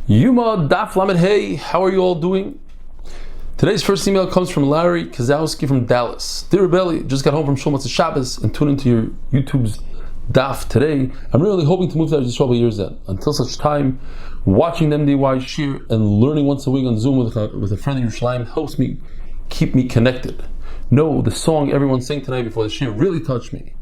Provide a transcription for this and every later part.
Yoma Daf Hey, how are you all doing? Today's first email comes from Larry Kozowski from Dallas. Dear Rebelli, just got home from Shulman Shabbos and tuned into your YouTube's Daf today. I'm really hoping to move to Israel years in. Until such time, watching the MDY shir and learning once a week on Zoom with a friend in Yerushalayim helps me keep me connected. No, the song everyone sang tonight before the shir really touched me.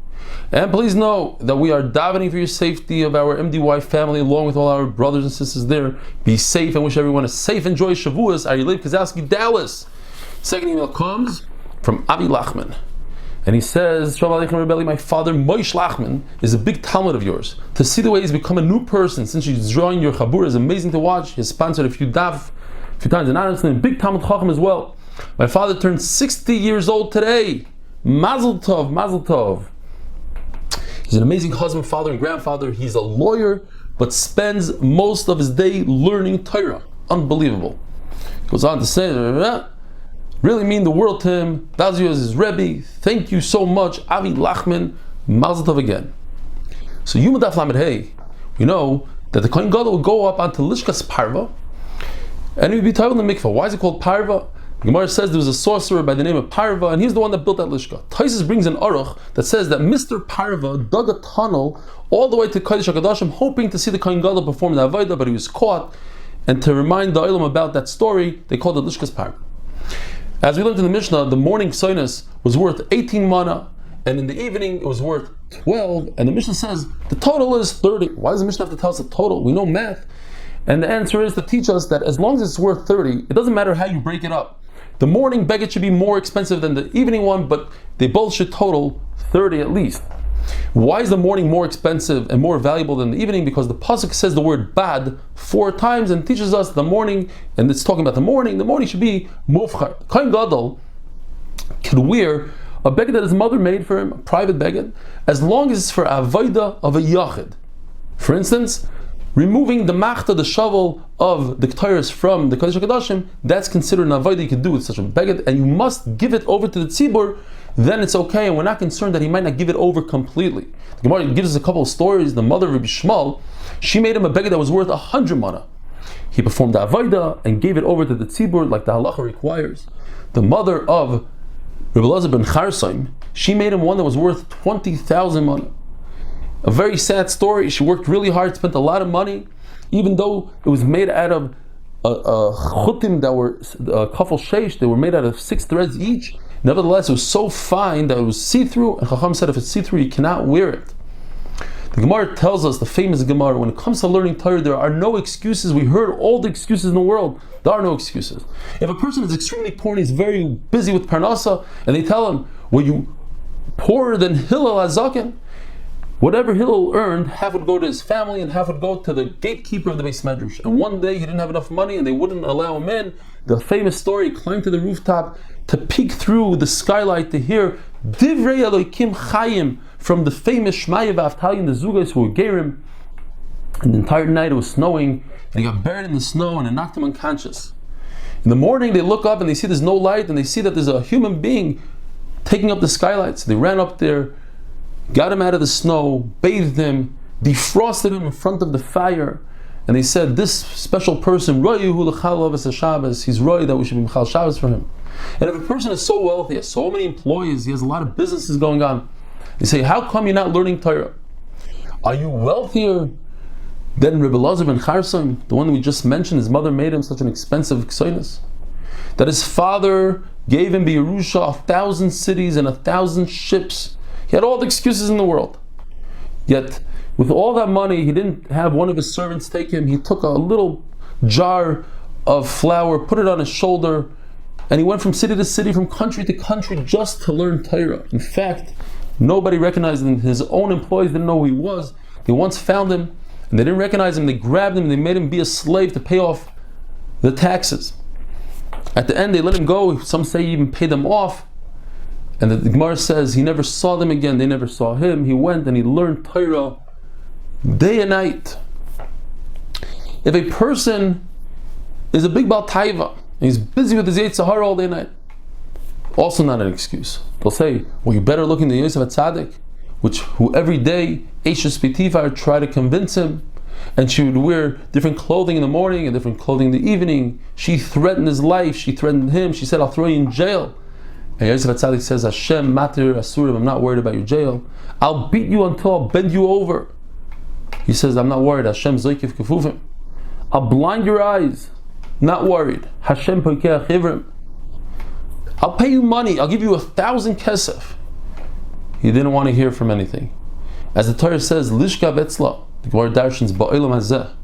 And please know that we are davening for your safety of our MDY family along with all our brothers and sisters there. Be safe and wish everyone a safe and joyous Shavuos. R Eli Stefansky, Dallas. Second email comes from Avi Lachman. And he says, Shalom Aleichem Rebelli, my father Moish Lachman is a big talmid of yours. To see the way he's become a new person since he's drawing your chabur is amazing to watch. He's sponsored a few times and honestly a big talmid chacham as well. My father turned 60 years old today. Mazel tov, mazel tov. He's an amazing husband, father, and grandfather. He's a lawyer, but spends most of his day learning Torah. Unbelievable. He goes on to say, really mean the world to him. Vazio is his Rebbe. Thank you so much, Avi Lachman. Mazel tov again. So Yoma Daf Hey, we know that the Kohen Gadol will go up onto Lishkas Parva, and he would be titled in the mikvah. Why is it called Parva? The Gemara says there was a sorcerer by the name of Parva, and he's the one that built that Lishka. Taisus brings an aruch that says that Mr. Parva dug a tunnel all the way to Kodesh HaKadoshim, hoping to see the Kohen Gadol perform the Avodah, but he was caught. And to remind the Olam about that story, they called it Lishkas Parva. As we learned in the Mishnah, the morning soinus was worth 18 mana, and in the evening it was worth 12, and the Mishnah says the total is 30. Why does the Mishnah have to tell us the total? We know math. And the answer is to teach us that as long as it's worth 30, it doesn't matter how you break it up. The morning beggar should be more expensive than the evening one, but they both should total 30 at least. Why is the morning more expensive and more valuable than the evening? Because the pasuk says the word bad 4 times and teaches us the morning, and it's talking about the morning should be mufchar. Kohen Gadol could wear a beggar that his mother made for him, a private beggar, as long as it's for avodah of a yachid. For instance, removing the machta, the shovel of the ketores from the Kodesh HaKadoshim, that's considered an avodah you could do with such a beggar, and you must give it over to the tzibur, then it's okay, and we're not concerned that he might not give it over completely. The Gemara gives us a couple of stories. The mother of Rabbi Shmuel, she made him a beggar that was worth 100 mana. He performed the avodah and gave it over to the tzibur like the halacha requires. The mother of Rabbi Elazar ben Charsaim, she made him one that was worth 20,000 mana. A very sad story. She worked really hard, spent a lot of money, even though it was made out of chutim that were kafel sheish. They were made out of 6 threads each. Nevertheless, it was so fine that it was see-through, and Chacham said if it's see-through, you cannot wear it. The Gemara tells us, the famous Gemara, when it comes to learning Torah, there are no excuses. We heard all the excuses in the world. There are no excuses. If a person is extremely poor and he's very busy with parnasa, and they tell him, were you poorer than Hillel HaZaken? Whatever Hillel earned, half would go to his family and half would go to the gatekeeper of the Beis Medrash. And one day he didn't have enough money and they wouldn't allow him in. The famous story, he climbed to the rooftop to peek through the skylight to hear Divrei Elokim Chayim from the famous Shmaya V'Avtalion, the Zugos who were Gerim. And the entire night it was snowing and he got buried in the snow and it knocked him unconscious. In the morning they look up and they see there's no light and they see that there's a human being taking up the skylight. So they ran up there, got him out of the snow, bathed him, defrosted him in front of the fire, and they said, this special person, he's Roy, that we should be Mechal Shabbos for him. And if a person is so wealthy, he has so many employees, he has a lot of businesses going on, they say, how come you're not learning Torah? Are you wealthier than Rebbe Elazar ben Charsaim, the one we just mentioned? His mother made him such an expensive ksoinus, that his father gave him B'Yerusha 1,000 cities and 1,000 ships. He had all the excuses in the world. Yet, with all that money, he didn't have one of his servants take him. He took a little jar of flour, put it on his shoulder, and he went from city to city, from country to country, just to learn Torah. In fact, nobody recognized him. His own employees didn't know who he was. They once found him, and they didn't recognize him. They grabbed him, and they made him be a slave to pay off the taxes. At the end, they let him go. Some say he even paid them off. And the Gemara says he never saw them again, they never saw him. He went and he learned Torah day and night. If a person is a big Baal Taiva, and he's busy with his Yetzer Hara all day and night, also not an excuse. They'll say, well, you better look in the Yosef HaTzadik, who every day, Eishes Pitifar, try to convince him and she would wear different clothing in the morning and different clothing in the evening. She threatened his life, she threatened him, she said, I'll throw you in jail. And Yosef HaTzadik says, Hashem matir asurim, I'm not worried about your jail. I'll beat you until I'll bend you over. He says, I'm not worried. Hashem zoykif kefufim. I'll blind your eyes. Not worried. Hashem poikeach ivrim. I'll pay you money. I'll give you 1,000 kesef. He didn't want to hear from anything. As the Torah says, Lishka vetzla, the Gemara darshans ba'olam hazeh.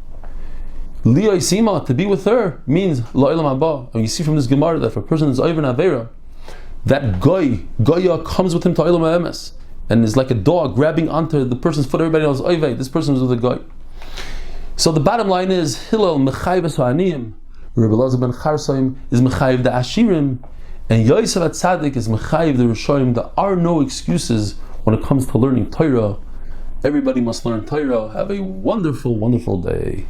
Liyoi sima, to be with her, means la'olam haba. And you see from this Gemara that if a person is over an avera, that goya comes with him to olam ha'emes, and is like a dog grabbing onto the person's foot. Everybody knows, oivei, this person is with a goy. So the bottom line is, Hillel mechayiv ha'aniyim, Rabbi Elazar ben Charsaim is mechayiv the ashirim, and Yosef HaTzadik is mechayiv the rishoyim. There are no excuses when it comes to learning Torah. Everybody must learn Torah. Have a wonderful, wonderful day.